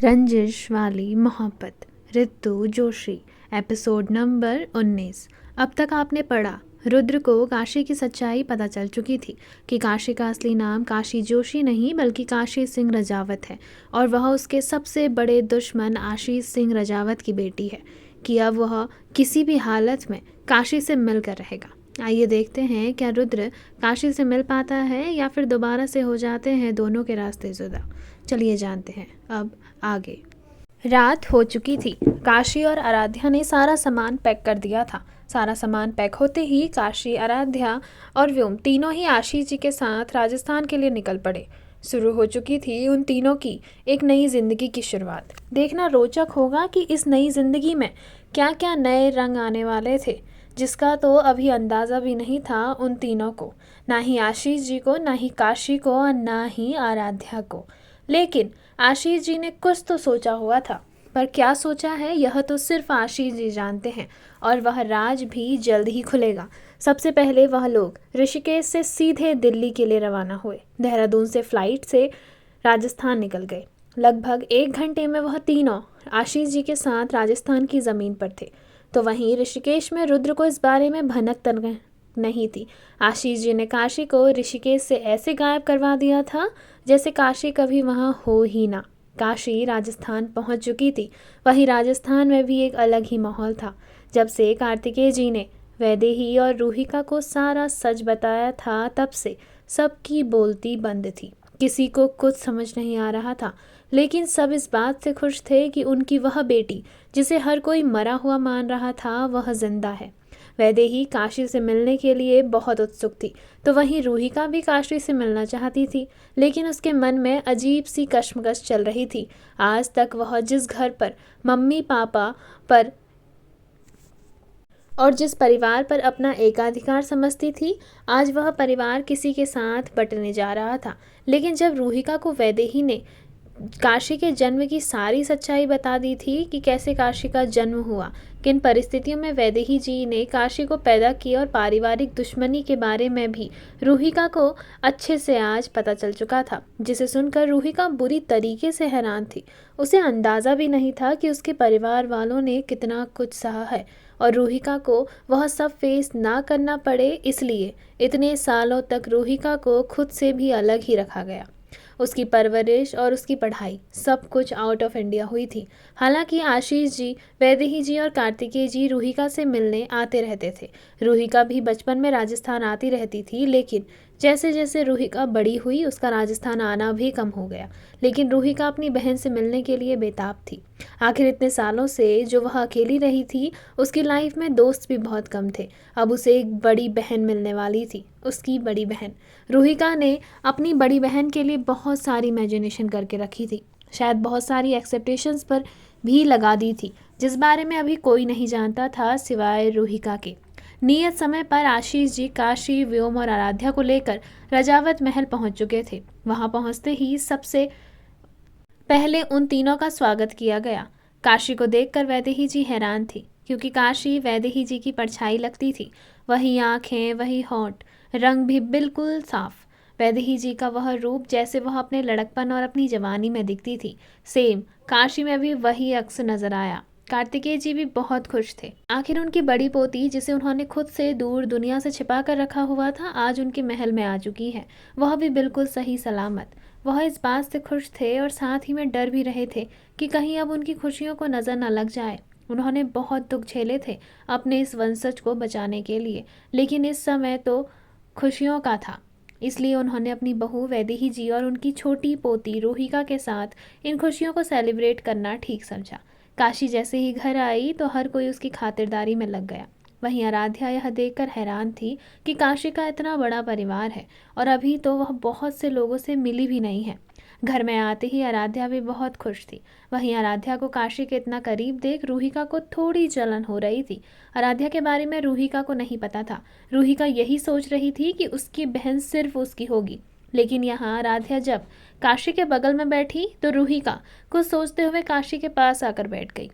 रंजिश वाली मोहब्बत, रितु जोशी। Episode number 19। अब तक आपने पढ़ा, रुद्र को काशी की सच्चाई पता चल चुकी थी कि काशी का असली नाम काशी जोशी नहीं बल्कि काशी सिंह रजावत है और वह उसके सबसे बड़े दुश्मन आशीष सिंह रजावत की बेटी है कि अब वह किसी भी हालत में काशी से मिलकर रहेगा। आइए देखते हैं क्या रुद्र काशी से मिल पाता है या फिर दोबारा से हो जाते हैं दोनों के रास्ते जुदा। चलिए जानते हैं अब आगे। रात हो चुकी थी। काशी और आराध्या ने सारा सामान पैक कर दिया था। सारा सामान पैक होते ही काशी, आराध्या और व्योम तीनों ही आशीष जी के साथ राजस्थान के लिए निकल पड़े। शुरू हो चुकी थी उन तीनों की एक नई जिंदगी की शुरुआत। देखना रोचक होगा कि इस नई जिंदगी में क्या क्या नए रंग आने वाले थे, जिसका तो अभी अंदाज़ा भी नहीं था उन तीनों को, ना ही आशीष जी को, ना ही काशी को और ना ही आराध्या को। लेकिन आशीष जी ने कुछ तो सोचा हुआ था, पर क्या सोचा है यह तो सिर्फ आशीष जी जानते हैं और वह राज भी जल्द ही खुलेगा। सबसे पहले वह लोग ऋषिकेश से सीधे दिल्ली के लिए रवाना हुए। देहरादून से फ्लाइट से राजस्थान निकल गए। लगभग 1 घंटे में वह तीनों आशीष जी के साथ राजस्थान की ज़मीन पर थे। तो वहीं ऋषिकेश में रुद्र को इस बारे में भनक तक नहीं थी। आशीष जी ने काशी को ऋषिकेश से ऐसे गायब करवा दिया था जैसे काशी कभी वहाँ हो ही ना। काशी राजस्थान पहुँच चुकी थी। वहीं राजस्थान में भी एक अलग ही माहौल था। जब से कार्तिकेय जी ने वैदेही और रूहिका को सारा सच बताया था तब से सबकी बोलती बंद थी। किसी को कुछ समझ नहीं आ रहा था, लेकिन सब इस बात से खुश थे कि उनकी वह बेटी जिसे हर कोई मरा हुआ मान रहा था वह जिंदा है। वैदेही काशी से मिलने के लिए बहुत उत्सुक थी, तो वहीं रूहिका भी काशी से मिलना चाहती थी, लेकिन उसके मन में अजीब सी कश्मकश चल रही थी। आज तक वह जिस घर पर मम्मी पापा पर और जिस परिवार पर अपना एकाधिकार समझती थी, आज वह परिवार किसी के साथ बंटने जा रहा था। लेकिन जब रूहिका को वैदेही ने काशी के जन्म की सारी सच्चाई बता दी थी कि कैसे काशी का जन्म हुआ, किन परिस्थितियों में वैदेही जी ने काशी को पैदा किया और पारिवारिक दुश्मनी के बारे में भी रूहिका को अच्छे से आज पता चल चुका था, जिसे सुनकर रूहिका बुरी तरीके से हैरान थी। उसे अंदाज़ा भी नहीं था कि उसके परिवार वालों ने कितना कुछ सहा है और रूहिका को वह सब फेस ना करना पड़े, इसलिए इतने सालों तक रूहिका को खुद से भी अलग ही रखा गया। उसकी परवरिश और उसकी पढ़ाई सब कुछ आउट ऑफ इंडिया हुई थी। हालांकि आशीष जी, वैदेही जी और कार्तिकेय जी रूहिका से मिलने आते रहते थे। रूहिका भी बचपन में राजस्थान आती रहती थी, लेकिन जैसे जैसे रूहिका बड़ी हुई उसका राजस्थान आना भी कम हो गया। लेकिन रूहिका अपनी बहन से मिलने के लिए बेताब थी। आखिर इतने सालों से जो वह अकेली रही थी, उसकी लाइफ में दोस्त भी बहुत कम थे। अब उसे एक बड़ी बहन मिलने वाली थी, उसकी बड़ी बहन। रूहिका ने अपनी बड़ी बहन के लिए बहुत सारी इमेजिनेशन करके रखी थी, शायद बहुत सारी एक्सपेक्टेशंस पर भी लगा दी थी, जिस बारे में अभी कोई नहीं जानता था सिवाय रूहिका के। नियत समय पर आशीष जी काशी, व्योम और आराध्या को लेकर रजावत महल पहुंच चुके थे। वहां पहुंचते ही सबसे पहले उन तीनों का स्वागत किया गया। काशी को देखकर वैदेही जी हैरान थी, क्योंकि काशी वैदेही जी की परछाई लगती थी। वही आंखें, वही होंठ, रंग भी बिल्कुल साफ। वैदेही जी का वह रूप जैसे वह अपने लड़कपन और अपनी जवानी में दिखती थी, सेम काशी में भी वही अक्स नजर आया। कार्तिकेय जी भी बहुत खुश थे। आखिर उनकी बड़ी पोती, जिसे उन्होंने खुद से दूर दुनिया से छिपा कर रखा हुआ था, आज उनके महल में आ चुकी है, वह भी बिल्कुल सही सलामत। वह इस बात से खुश थे और साथ ही में डर भी रहे थे कि कहीं अब उनकी खुशियों को नज़र न लग जाए। उन्होंने बहुत दुख झेले थे अपने इस वंशज को बचाने के लिए, लेकिन इस समय तो खुशियों का था, इसलिए उन्होंने अपनी बहू वैदेही जी और उनकी छोटी पोती रूहिका के साथ इन खुशियों को सेलिब्रेट करना ठीक समझा। काशी जैसे ही घर आई तो हर कोई उसकी खातिरदारी में लग गया। वहीं आराध्या यह देखकर हैरान थी कि काशी का इतना बड़ा परिवार है और अभी तो वह बहुत से लोगों से मिली भी नहीं है। घर में आते ही आराध्या भी बहुत खुश थी। वहीं आराध्या को काशी के इतना करीब देख रूहिका को थोड़ी जलन हो रही थी। आराध्या के बारे में रूहिका को नहीं पता था। रूहिका यही सोच रही थी कि उसकी बहन सिर्फ उसकी होगी, लेकिन यहाँ आराध्या जब काशी के बगल में बैठी तो रूहिका कुछ सोचते हुए काशी के पास आकर बैठ गई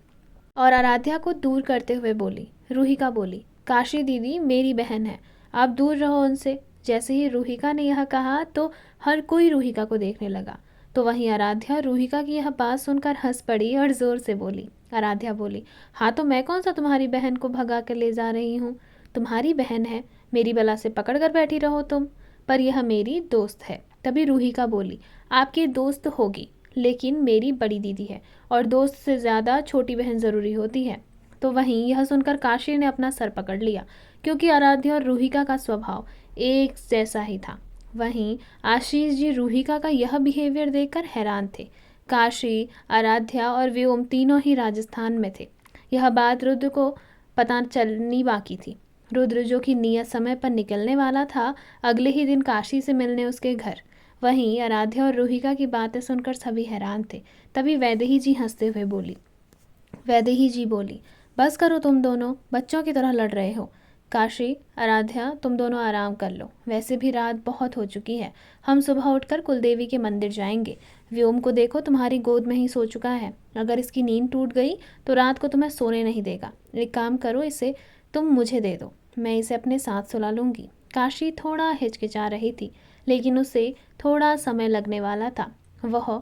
और आराध्या को दूर करते हुए बोली। रूहिका बोली, काशी दीदी मेरी बहन है, आप दूर रहो उनसे। जैसे ही रूहिका ने यह कहा तो हर कोई रूहिका को देखने लगा। तो वहीं आराध्या रूहिका की यह बात सुनकर हंस पड़ी और ज़ोर से बोली। आराध्या बोली, हाँ तो मैं कौन सा तुम्हारी बहन को भगा कर ले जा रही हूँ। तुम्हारी बहन है, मेरी बला से पकड़ कर बैठी रहो तुम, पर यह मेरी दोस्त है। तभी रूहिका बोली, आपकी दोस्त होगी, लेकिन मेरी बड़ी दीदी है और दोस्त से ज़्यादा छोटी बहन ज़रूरी होती है। तो वहीं यह सुनकर काशी ने अपना सर पकड़ लिया, क्योंकि आराध्या और रूहिका का स्वभाव एक जैसा ही था। वहीं आशीष जी रूहिका का यह बिहेवियर देखकर हैरान थे। काशी, आराध्या और व्योम तीनों ही राजस्थान में थे। यह बात रुद्र को पता चलनी बाकी थी। रुद्र, जो कि नियत समय पर निकलने वाला था, अगले ही दिन काशी से मिलने उसके घर। वहीं आराध्या और रूहिका की बातें सुनकर सभी हैरान थे। तभी वैदेही जी हंसते हुए बोली। वैदेही जी बोली, बस करो, तुम दोनों बच्चों की तरह लड़ रहे हो। काशी, आराध्या, तुम दोनों आराम कर लो, वैसे भी रात बहुत हो चुकी है। हम सुबह उठकर कुलदेवी के मंदिर जाएंगे। व्योम को देखो, तुम्हारी गोद में ही सो चुका है। अगर इसकी नींद टूट गई तो रात को तुम्हें सोने नहीं देगा। एक काम करो, इसे तुम मुझे दे दो, मैं इसे अपने साथ सुला लूँगी। काशी थोड़ा हिचकिचा रही थी, लेकिन उसे थोड़ा समय लगने वाला था। वह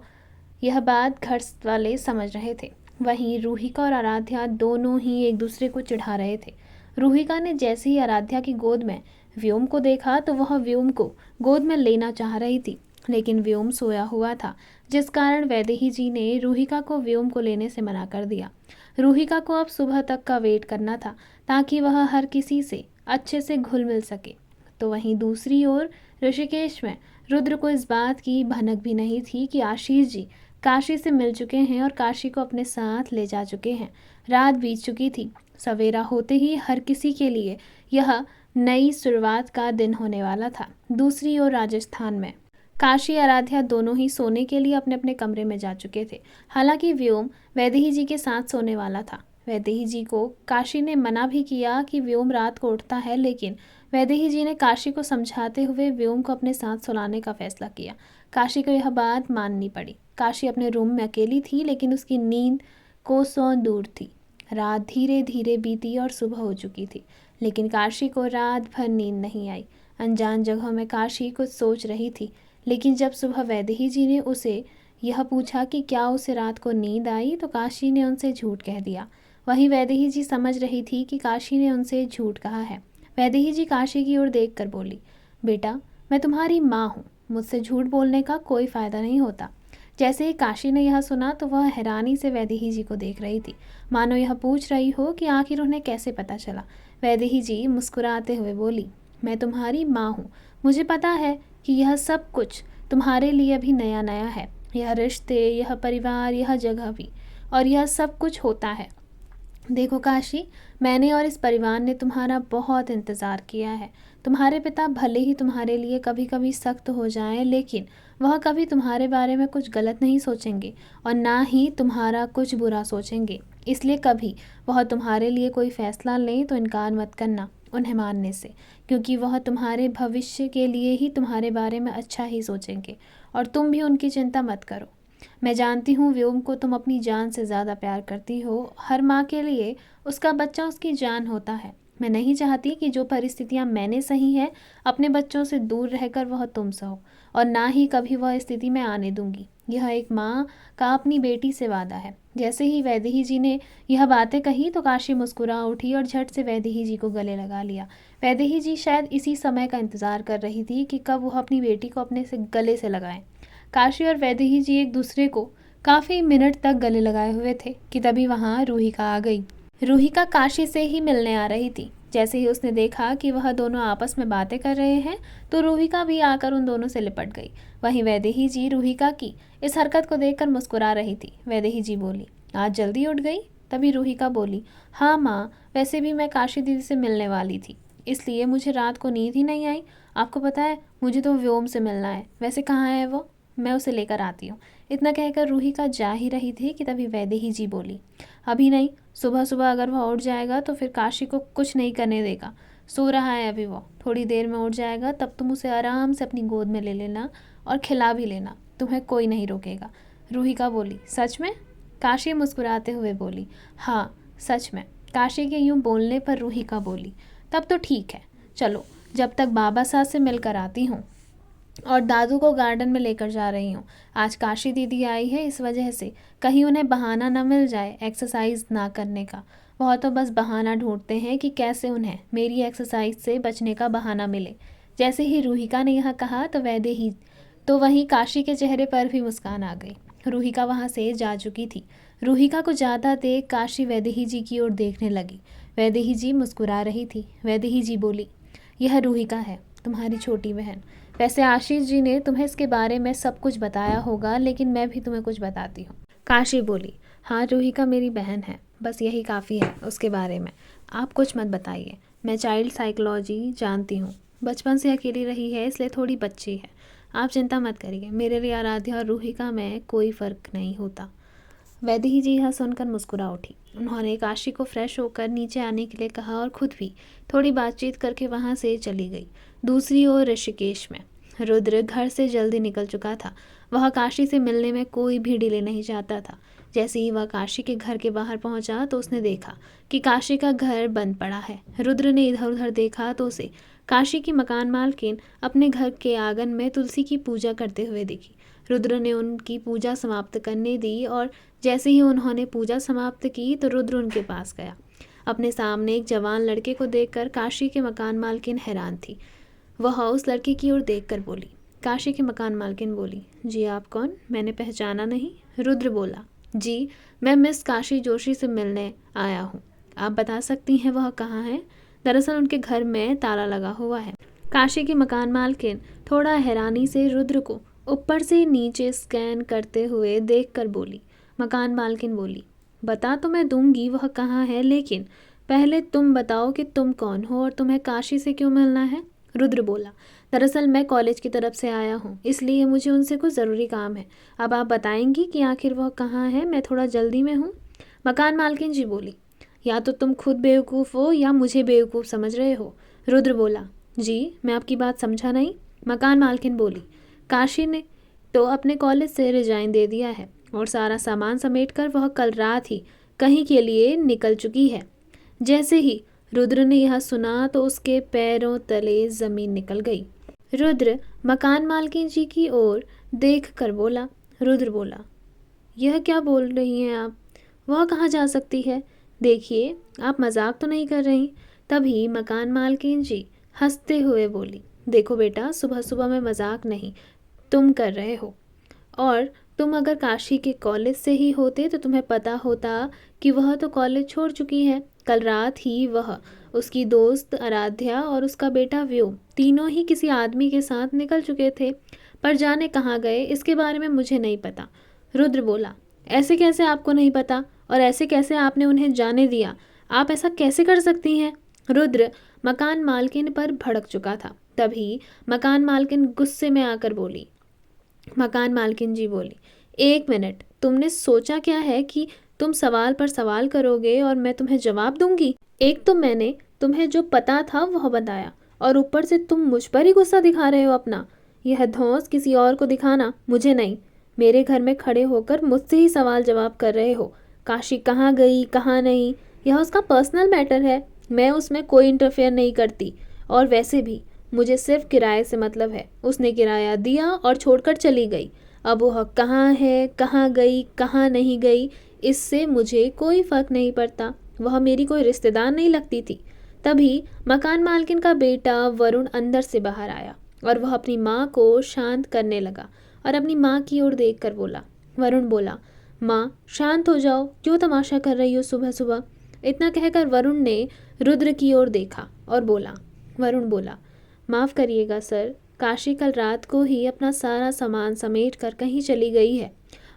यह बात घर वाले समझ रहे थे। वहीं रूहिका और आराध्या दोनों ही एक दूसरे को चिढ़ा रहे थे। रूहिका ने जैसे ही आराध्या की गोद में व्योम को देखा तो वह व्योम को गोद में लेना चाह रही थी, लेकिन व्योम सोया हुआ था, जिस कारण वैदेही जी ने रूहिका को व्योम को लेने से मना कर दिया। रूहिका को अब सुबह तक का वेट करना था, ताकि वह हर किसी से अच्छे से घुल मिल सके। तो वहीं दूसरी ओर ऋषिकेश में रुद्र को इस बात की भनक भी नहीं थी कि आशीष जी काशी से मिल चुके हैं और काशी को अपने साथ ले जा चुके हैं। रात बीत चुकी थी। सवेरा होते ही हर किसी के लिए यह नई शुरुआत का दिन होने वाला था। दूसरी ओर राजस्थान में काशी, आराध्या दोनों ही सोने के लिए अपने अपने कमरे में जा चुके थे। हालांकि व्योम वैदेही जी के साथ सोने वाला था। वैदेही जी को काशी ने मना भी किया कि व्योम रात को उठता है, लेकिन वैदेही जी ने काशी को समझाते हुए व्योम को अपने साथ सुलाने का फैसला किया। काशी को यह बात माननी पड़ी। काशी अपने रूम में अकेली थी, लेकिन उसकी नींद कोसों दूर थी। रात धीरे धीरे बीती और सुबह हो चुकी थी, लेकिन काशी को रात भर नींद नहीं आई। अनजान जगहों में काशी कुछ सोच रही थी, लेकिन जब सुबह वैदेही जी ने उसे यह पूछा कि क्या उसे रात को नींद आई, तो काशी ने उनसे झूठ कह दिया। वहीं वैदेही जी समझ रही थी कि काशी ने उनसे झूठ कहा है। वैदेही जी काशी की ओर देखकर बोली, बेटा, मैं तुम्हारी माँ हूँ, मुझसे झूठ बोलने का कोई फ़ायदा नहीं होता। जैसे ही काशी ने यह सुना तो वह हैरानी से वैदेही जी को देख रही थी, मानो यह पूछ रही हो कि आखिर उन्हें कैसे पता चला। वैदेही जी मुस्कुराते हुए बोली, मैं तुम्हारी माँ हूँ, मुझे पता है कि यह सब कुछ तुम्हारे लिए अभी नया नया है। यह रिश्ते, यह परिवार, यह जगह भी, और यह सब कुछ होता है। देखो काशी, मैंने और इस परिवार ने तुम्हारा बहुत इंतज़ार किया है। तुम्हारे पिता भले ही तुम्हारे लिए कभी कभी सख्त हो जाएं, लेकिन वह कभी तुम्हारे बारे में कुछ गलत नहीं सोचेंगे और ना ही तुम्हारा कुछ बुरा सोचेंगे। इसलिए कभी वह तुम्हारे लिए कोई फ़ैसला लें तो इनकार मत करना उन्हें मानने से, क्योंकि वह तुम्हारे भविष्य के लिए ही तुम्हारे बारे में अच्छा ही सोचेंगे। और तुम भी उनकी चिंता मत करो। मैं जानती हूँ व्योम को तुम अपनी जान से ज़्यादा प्यार करती हो। हर माँ के लिए उसका बच्चा उसकी जान होता है। मैं नहीं चाहती कि जो परिस्थितियाँ मैंने सही हैं, अपने बच्चों से दूर रहकर वह तुम सहो, और ना ही कभी वह स्थिति में आने दूंगी। यह एक माँ का अपनी बेटी से वादा है। जैसे ही वैदेही जी ने यह बातें कही तो काशी मुस्कुरा उठी और झट से वैदेही जी को गले लगा लिया। वैदेही जी शायद इसी समय का इंतज़ार कर रही थी कि कब वह अपनी बेटी को अपने से गले से लगाएं। काशी और वैदेही जी एक दूसरे को काफ़ी मिनट तक गले लगाए हुए थे कि तभी वहाँ रूहिका आ गई। रूहिका काशी से ही मिलने आ रही थी। जैसे ही उसने देखा कि वह दोनों आपस में बातें कर रहे हैं, तो रूहिका भी आकर उन दोनों से लिपट गई। वहीं वैदेही जी रूहिका की इस हरकत को देखकर मुस्कुरा रही थी। वैदेही जी बोली, आज जल्दी उठ गई? तभी रूहिका बोली, हाँ माँ, वैसे भी मैं काशी दीदी से मिलने वाली थी, इसलिए मुझे रात को नींद ही नहीं आई। आपको पता है, मुझे तो व्योम से मिलना है। वैसे कहाँ है वो? मैं उसे लेकर आती हूँ। इतना कहकर रूहिका जा ही रही थी कि तभी वैदेही जी बोली, अभी नहीं, सुबह सुबह अगर वह उठ जाएगा तो फिर काशी को कुछ नहीं करने देगा। सो रहा है अभी वो, थोड़ी देर में उठ जाएगा, तब तुम उसे आराम से अपनी गोद में ले लेना और खिला भी लेना, तुम्हें कोई नहीं रोकेगा। रूहिका बोली, सच में? काशी मुस्कुराते हुए बोली, हाँ सच में। काशी के यूँ बोलने पर रूहिका बोली, तब तो ठीक है, चलो जब तक बाबा साहब से मिलकर आती हूँ। और दादू को गार्डन में लेकर जा रही हूँ। आज काशी दीदी आई है, इस वजह से कहीं उन्हें बहाना न मिल जाए एक्सरसाइज ना करने का। वह तो बस बहाना ढूंढते हैं कि कैसे उन्हें मेरी एक्सरसाइज से बचने का बहाना मिले। जैसे ही रूहिका ने यह कहा तो वहीं काशी के चेहरे पर भी मुस्कान आ गई। रूहिका वहाँ से जा चुकी थी। रूहिका को जाता देख काशी वैदेही जी की ओर देखने लगी। वैदेही जी मुस्कुरा रही थी। वैदेही जी बोली, यह रूहिका है, तुम्हारी छोटी बहन। वैसे आशीष जी ने तुम्हें इसके बारे में सब कुछ बताया होगा, लेकिन मैं भी तुम्हें कुछ बताती हूँ। काशी बोली, हाँ रूहिका मेरी बहन है, बस यही काफ़ी है उसके बारे में। आप कुछ मत बताइए, मैं चाइल्ड साइकोलॉजी जानती हूँ। बचपन से अकेली रही है, इसलिए थोड़ी बच्ची है। आप चिंता मत करिए, मेरे लिए आराध्या और रूहिका में कोई फ़र्क नहीं होता। वैदेही जी यह सुनकर मुस्कुरा उठी। उन्होंने काशी को फ्रेश होकर नीचे आने के लिए कहा और खुद भी थोड़ी बातचीत करके वहाँ से चली गई। दूसरी ओर ऋषिकेश में रुद्र घर से जल्दी निकल चुका था। वह काशी से मिलने में कोई भी डिले नहीं चाहता था। जैसे ही वह काशी के घर के बाहर पहुंचा तो उसने देखा कि काशी का घर बंद पड़ा है। रुद्र ने इधर उधर देखा तो उसे काशी की मकान मालकिन अपने घर के आंगन में तुलसी की पूजा करते हुए दिखी। रुद्र ने उनकी पूजा समाप्त करने दी और जैसे ही उन्होंने पूजा समाप्त की तो रुद्र उनके पास गया। अपने सामने एक जवान लड़के को देखकर काशी के मकान मालकिन हैरान थी। वह उस लड़के की ओर देखकर बोली। काशी की मकान मालकिन बोली, जी आप कौन? मैंने पहचाना नहीं। रुद्र बोला, जी मैं मिस काशी जोशी से मिलने आया हूँ। आप बता सकती हैं वह कहाँ है? दरअसल उनके घर में ताला लगा हुआ है। काशी की मकान मालकिन थोड़ा हैरानी से रुद्र को ऊपर से नीचे स्कैन करते हुए देखकर बोली। मकान मालकिन बोली, बता तो मैं दूंगी वह कहाँ है, लेकिन पहले तुम बताओ कि तुम कौन हो और तुम्हें काशी से क्यों मिलना है? रुद्र बोला, दरअसल मैं कॉलेज की तरफ से आया हूँ, इसलिए मुझे उनसे कुछ ज़रूरी काम है। अब आप बताएंगी कि आखिर वह कहाँ है? मैं थोड़ा जल्दी में हूँ। मकान मालकिन जी बोली, या तो तुम खुद बेवकूफ़ हो या मुझे बेवकूफ़ समझ रहे हो। रुद्र बोला, जी मैं आपकी बात समझा नहीं। मकान मालकिन बोली, काशी ने तो अपने कॉलेज से रिजाइन दे दिया है और सारा सामान समेटकर वह कल रात ही कहीं के लिए निकल चुकी है। जैसे ही रुद्र ने यह सुना तो उसके पैरों तले जमीन निकल गई। रुद्र मकान मालकिन जी की ओर देख कर बोला। रुद्र बोला, यह क्या बोल रही हैं आप? वह कहाँ जा सकती है? देखिए आप मजाक तो नहीं कर रही? तभी मकान मालकिन जी हंसते हुए बोली, देखो बेटा, सुबह सुबह में मजाक नहीं तुम कर रहे हो, और तुम अगर काशी के कॉलेज से ही होते तो तुम्हें पता होता कि वह तो कॉलेज छोड़ चुकी है। कल रात ही वह, उसकी दोस्त आराध्या और उसका बेटा व्योम तीनों ही किसी आदमी के साथ निकल चुके थे, पर जाने कहाँ गए इसके बारे में मुझे नहीं पता। रुद्र बोला, ऐसे कैसे आपको नहीं पता, और ऐसे कैसे आपने उन्हें जाने दिया? आप ऐसा कैसे कर सकती हैं? रुद्र मकान मालकिन पर भड़क चुका था। तभी मकान मालकिन गुस्से में आकर बोली। मकान मालकिन जी बोली, एक मिनट, तुमने सोचा क्या है कि तुम सवाल पर सवाल करोगे और मैं तुम्हें जवाब दूंगी? एक तो मैंने तुम्हें जो पता था वह बताया, और ऊपर से तुम मुझ पर ही गुस्सा दिखा रहे हो अपना। यह धौंस किसी और को दिखाना, मुझे नहीं। मेरे घर में खड़े होकर मुझसे ही सवाल जवाब कर रहे हो। काशी कहाँ गई कहाँ नहीं, यह उसका पर्सनल मैटर है, मैं उसमें कोई इंटरफेयर नहीं करती। और वैसे भी मुझे सिर्फ किराए से मतलब है। उसने किराया दिया और छोड़कर चली गई। अब वह कहाँ है, कहाँ गई, कहाँ नहीं गई, इससे मुझे कोई फ़र्क नहीं पड़ता। वह मेरी कोई रिश्तेदार नहीं लगती थी। तभी मकान मालकिन का बेटा वरुण अंदर से बाहर आया और वह अपनी माँ को शांत करने लगा और अपनी माँ की ओर देख कर बोला। वरुण बोला, माँ शांत हो जाओ, क्यों तमाशा कर रही हो सुबह सुबह? इतना कहकर वरुण ने रुद्र की ओर देखा और बोला। वरुण बोला, माफ़ करिएगा सर, काशी कल रात को ही अपना सारा सामान समेट कर कहीं चली गई है,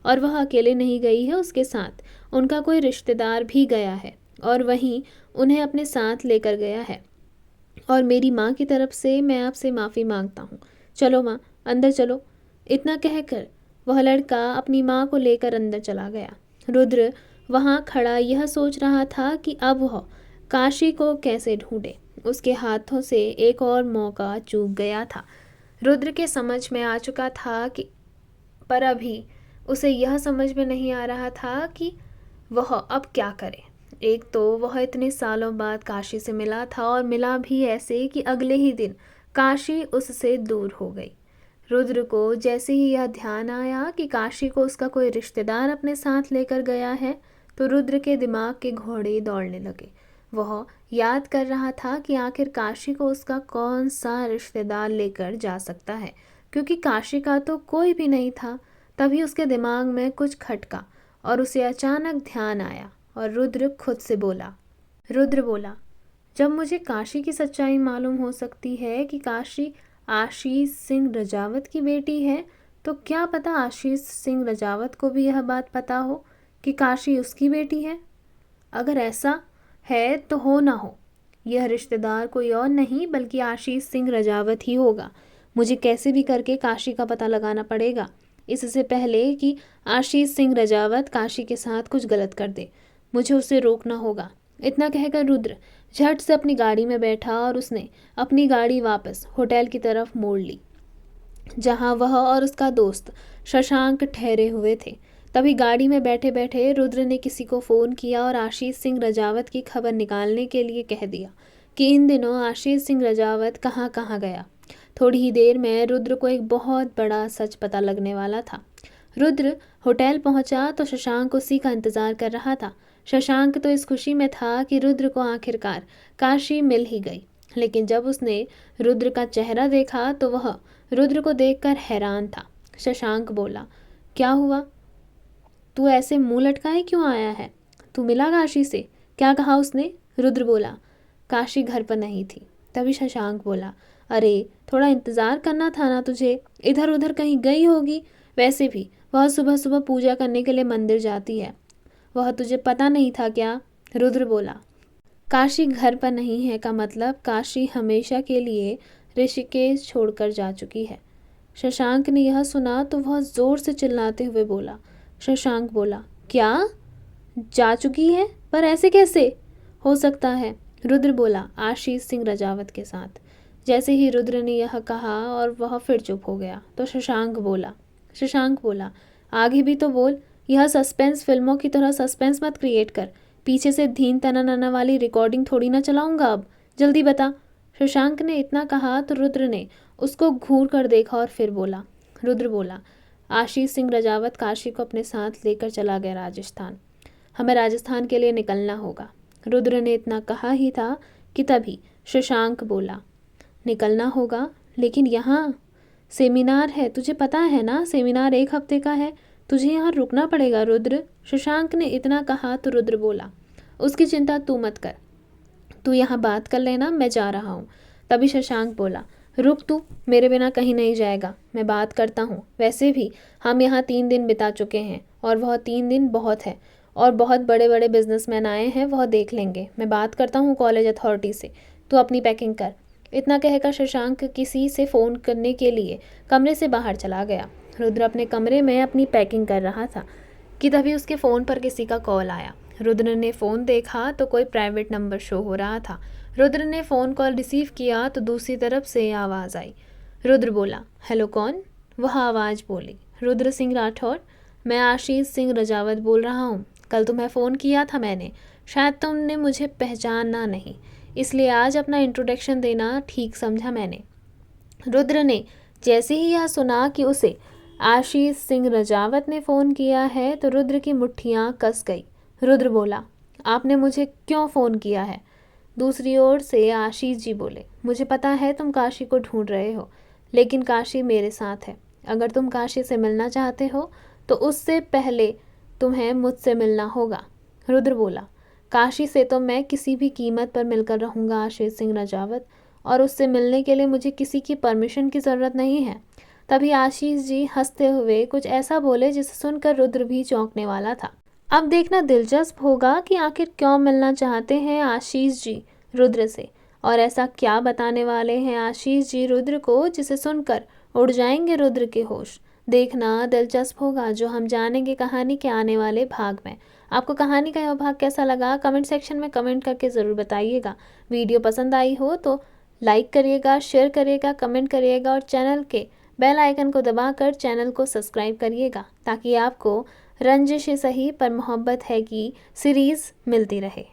और वह अकेले नहीं गई है, उसके साथ उनका कोई रिश्तेदार भी गया है और वहीं उन्हें अपने साथ लेकर गया है। और मेरी माँ की तरफ से मैं आपसे माफ़ी मांगता हूँ। चलो माँ, अंदर चलो। इतना कहकर वह लड़का अपनी माँ को लेकर अंदर चला गया। रुद्र वहाँ खड़ा यह सोच रहा था कि अब वह काशी को कैसे ढूंढे। उसके हाथों से एक और मौका चूक गया था। रुद्र के समझ में आ चुका था कि, पर अभी उसे यह समझ में नहीं आ रहा था कि वह अब क्या करे। एक तो वह इतने सालों बाद काशी से मिला था और मिला भी ऐसे कि अगले ही दिन काशी उससे दूर हो गई। रुद्र को जैसे ही यह ध्यान आया कि काशी को उसका कोई रिश्तेदार अपने साथ लेकर गया है, तो रुद्र के दिमाग के घोड़े दौड़ने लगे। वह याद कर रहा था कि आखिर काशी को उसका कौन सा रिश्तेदार लेकर जा सकता है, क्योंकि काशी का तो कोई भी नहीं था। तभी उसके दिमाग में कुछ खटका और उसे अचानक ध्यान आया और रुद्र बोला, जब मुझे काशी की सच्चाई मालूम हो सकती है कि काशी आशीष सिंह रजावत की बेटी है, तो क्या पता आशीष सिंह रजावत को भी यह बात पता हो कि काशी उसकी बेटी है। अगर ऐसा है तो हो ना हो, यह रिश्तेदार कोई और नहीं बल्कि आशीष सिंह रजावत ही होगा। मुझे कैसे भी करके काशी का पता लगाना पड़ेगा, इससे पहले कि आशीष सिंह रजावत काशी के साथ कुछ गलत कर दे। मुझे उसे रोकना होगा। इतना कहकर रुद्र झट से अपनी गाड़ी में बैठा और उसने अपनी गाड़ी वापस होटल की तरफ मोड़ ली, जहां वह और उसका दोस्त शशांक ठहरे हुए थे। तभी गाड़ी में बैठे बैठे रुद्र ने किसी को फ़ोन किया और आशीष सिंह रजावत की खबर निकालने के लिए कह दिया कि इन दिनों आशीष सिंह रजावत कहाँ कहाँ गया। थोड़ी ही देर में रुद्र को एक बहुत बड़ा सच पता लगने वाला था। रुद्र होटल पहुंचा तो शशांक उसी का इंतज़ार कर रहा था। शशांक तो इस खुशी में था कि रुद्र को आखिरकार काशी मिल ही गई, लेकिन जब उसने रुद्र का चेहरा देखा तो वह रुद्र को देखकर हैरान था। शशांक बोला, क्या हुआ? तू ऐसे मुंह लटकाए क्यों आया है? तू मिला काशी से? क्या कहा उसने? रुद्र बोला, काशी घर पर नहीं थी। तभी शशांक बोला, अरे थोड़ा इंतज़ार करना था ना तुझे, इधर उधर कहीं गई होगी। वैसे भी वह सुबह सुबह पूजा करने के लिए मंदिर जाती है, वह तुझे पता नहीं था क्या? रुद्र बोला, काशी घर पर नहीं है का मतलब काशी हमेशा के लिए ऋषिकेश छोड़कर जा चुकी है। शशांक ने यह सुना तो वह ज़ोर से चिल्लाते हुए बोला। शशांक बोला, क्या? जा चुकी है? पर ऐसे कैसे हो सकता है? रुद्र बोला, आशीष सिंह रजावत के साथ। जैसे ही रुद्र ने यह कहा और वह फिर चुप हो गया तो शशांक बोला, आगे भी तो बोल। यह सस्पेंस फिल्मों की तरह सस्पेंस मत क्रिएट कर। पीछे से धीन तना नाना वाली रिकॉर्डिंग थोड़ी ना चलाऊंगा अब, जल्दी बता। शशांक ने इतना कहा तो रुद्र ने उसको घूर कर देखा और फिर बोला। रुद्र बोला, आशीष सिंह रजावत काशी को अपने साथ लेकर चला गया राजस्थान। हमें राजस्थान के लिए निकलना होगा। रुद्र ने इतना कहा ही था कि तभी शशांक बोला, निकलना होगा? लेकिन यहाँ सेमिनार है, तुझे पता है ना, सेमिनार 1 हफ्ते का है। तुझे यहाँ रुकना पड़ेगा रुद्र। शशांक ने इतना कहा तो रुद्र बोला, उसकी चिंता तू मत कर, तू यहाँ बात कर लेना, मैं जा रहा हूँ। तभी शशांक बोला, रुक, तू मेरे बिना कहीं नहीं जाएगा, मैं बात करता हूँ। वैसे भी हम यहाँ 3 दिन बिता चुके हैं और वह 3 दिन बहुत है, और बहुत बड़े बड़े बिजनेसमैन आए हैं, वह देख लेंगे। मैं बात करता हूँ कॉलेज अथॉरिटी से, तू अपनी पैकिंग कर। इतना कहकर शशांक किसी से फ़ोन करने के लिए कमरे से बाहर चला गया। रुद्र अपने कमरे में अपनी पैकिंग कर रहा था कि तभी उसके फ़ोन पर किसी का कॉल आया। रुद्र ने फ़ोन देखा तो कोई प्राइवेट नंबर शो हो रहा था। रुद्र ने फ़ोन कॉल रिसीव किया तो दूसरी तरफ से आवाज़ आई। रुद्र बोला, हेलो कौन? वह आवाज़ बोली, रुद्र सिंह राठौर, मैं आशीष सिंह रजावत बोल रहा हूँ। कल तुम्हें फ़ोन किया था मैंने, शायद तुमने मुझे पहचाना नहीं, इसलिए आज अपना इंट्रोडक्शन देना ठीक समझा मैंने। रुद्र ने जैसे ही यह सुना कि उसे आशीष सिंह रजावत ने फ़ोन किया है तो रुद्र की मुट्ठियाँ कस गई। रुद्र बोला, आपने मुझे क्यों फ़ोन किया है? दूसरी ओर से आशीष जी बोले, मुझे पता है तुम काशी को ढूंढ रहे हो, लेकिन काशी मेरे साथ है। अगर तुम काशी से मिलना चाहते हो तो उससे पहले तुम्हें मुझसे मिलना होगा। रुद्र बोला, काशी से तो मैं किसी भी कीमत पर मिलकर रहूँगा आशीष सिंह रजावत, और उससे मिलने के लिए मुझे किसी की परमिशन की ज़रूरत नहीं है। तभी आशीष जी हंसते हुए कुछ ऐसा बोले जिसे सुनकर रुद्र भी चौंकने वाला था। अब देखना दिलचस्प होगा कि आखिर क्यों मिलना चाहते हैं आशीष जी रुद्र से, और ऐसा क्या बताने वाले हैं आशीष जी रुद्र को जिसे सुनकर उड़ जाएंगे रुद्र के होश। देखना दिलचस्प होगा, जो हम जानेंगे कहानी के आने वाले भाग में। आपको कहानी का यह भाग कैसा लगा कमेंट सेक्शन में कमेंट करके ज़रूर बताइएगा। वीडियो पसंद आई हो तो लाइक करिएगा, शेयर करिएगा, कमेंट करिएगा और चैनल के बेल आइकन को दबाकर चैनल को सब्सक्राइब करिएगा, ताकि आपको रंजिश सही पर मोहब्बत है की सीरीज़ मिलती रहे।